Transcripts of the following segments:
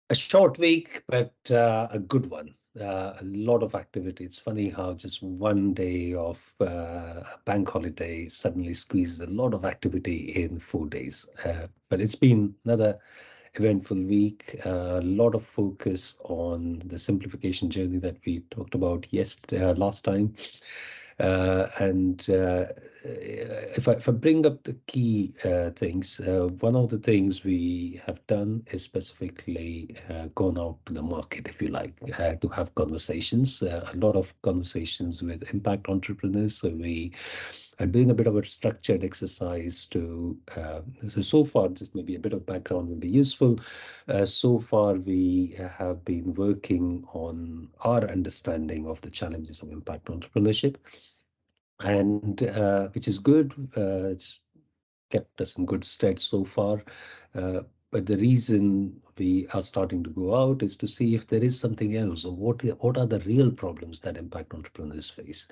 A short week, but a good one. A lot of activity. It's funny how just one day of a bank holiday suddenly squeezes a lot of activity in 4 days. But it's been another eventful week. A lot of focus on the simplification journey that we talked about last time. If I bring up the key things, one of the things we have done is specifically gone out to the market, if you like, to have conversations, a lot of conversations with impact entrepreneurs. So we are doing a bit of a structured exercise to, so far, just maybe a bit of background will be useful. So far, we have been working on our understanding of the challenges of impact entrepreneurship, and which is good. It's kept us in good stead so far. But the reason we are starting to go out is to see if there is something else, or what are the real problems that impact entrepreneurs face.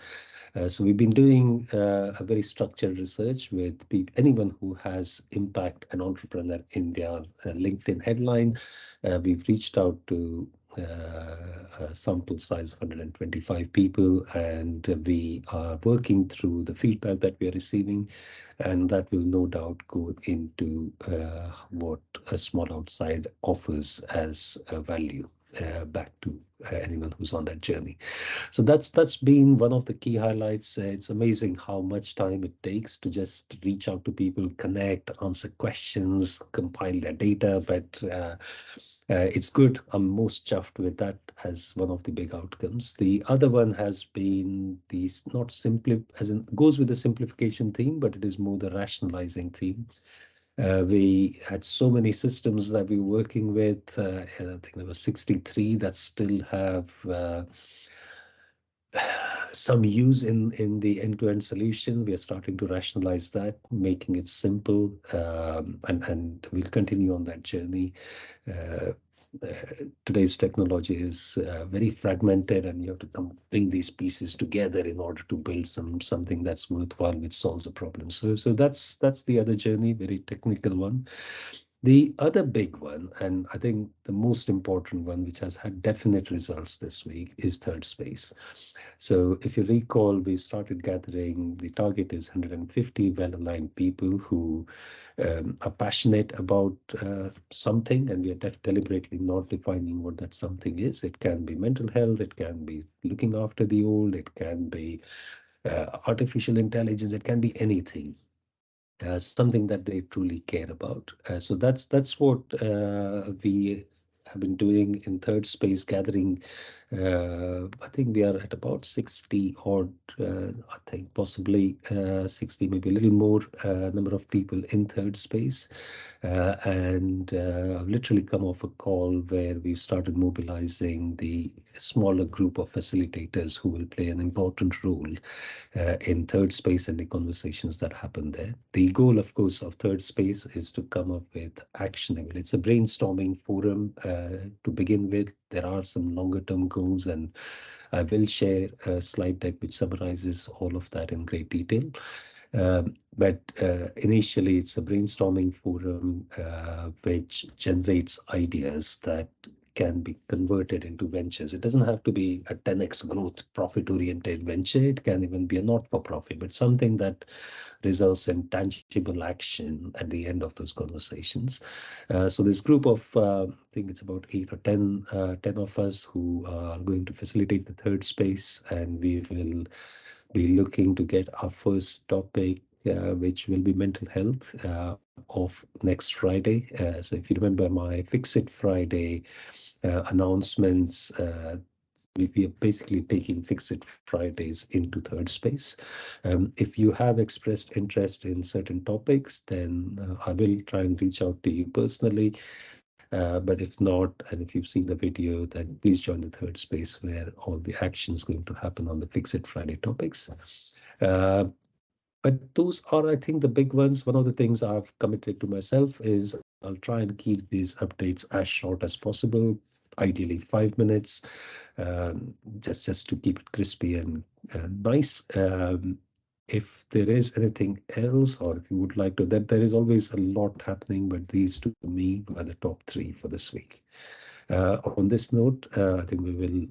So we've been doing a very structured research with anyone who has impact an entrepreneur in their LinkedIn headline. We've reached out to a sample size of 125 people, and we are working through the feedback that we are receiving, and that will no doubt go into what a Small Outside offers as a value back to anyone who's on that journey. So that's been one of the key highlights. It's amazing how much time it takes to just reach out to people, connect, answer questions, compile their data, but it's good. I'm most chuffed with that as one of the big outcomes. The other one has been these, not simply as in goes with the simplification theme, but it is more the rationalizing theme. We had so many systems that we were working with. I think there were 63 that still have some use in the end-to-end solution. We are starting to rationalize that, making it simple, and we'll continue on that journey. Today's technology is very fragmented, and you have to bring these pieces together in order to build something that's worthwhile, which solves a problem. So that's the other journey, very technical one. The other big one, and I think the most important one, which has had definite results this week, is Third Space. So if you recall, we started gathering, the target is 150 well-aligned people who are passionate about something, and we are deliberately not defining what that something is. It can be mental health, it can be looking after the old, it can be artificial intelligence, it can be anything. Something that they truly care about. So that's what we have been doing in Third Space, gathering. I think we are at about 60 odd, I think possibly 60, maybe a little more number of people in Third Space. And I've literally come off a call where we've started mobilizing the smaller group of facilitators who will play an important role in Third Space and the conversations that happen there. The goal, of course, of Third Space is to come up with actionable. It's a brainstorming forum to begin with. There are some longer term goals, and I will share a slide deck which summarizes all of that in great detail. But initially, it's a brainstorming forum which generates ideas that can be converted into ventures. It doesn't have to be a 10x growth, profit-oriented venture. It can even be a not-for-profit, but something that results in tangible action at the end of those conversations. So this group of, I think it's about 8 or 10 of us who are going to facilitate the Third Space, and we will be looking to get our first topic, which will be mental health, of next Friday. So if you remember my Fix It Friday announcements, we are basically taking Fix It Fridays into Third Space. If you have expressed interest in certain topics, then I will try and reach out to you personally. But if not, and if you've seen the video, then please join the Third Space where all the action is going to happen on the Fix It Friday topics. But those are, I think, the big ones. One of the things I've committed to myself is I'll try and keep these updates as short as possible, ideally 5 minutes, just to keep it crispy and nice. If there is anything else, or if you would like to, there is always a lot happening, but these to me were the top 3 for this week. On this note, I think we will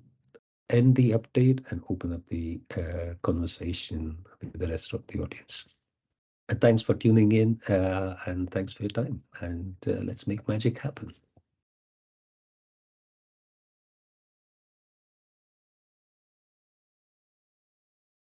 end the update and open up the conversation with the rest of the audience. And thanks for tuning in, and thanks for your time. And let's make magic happen.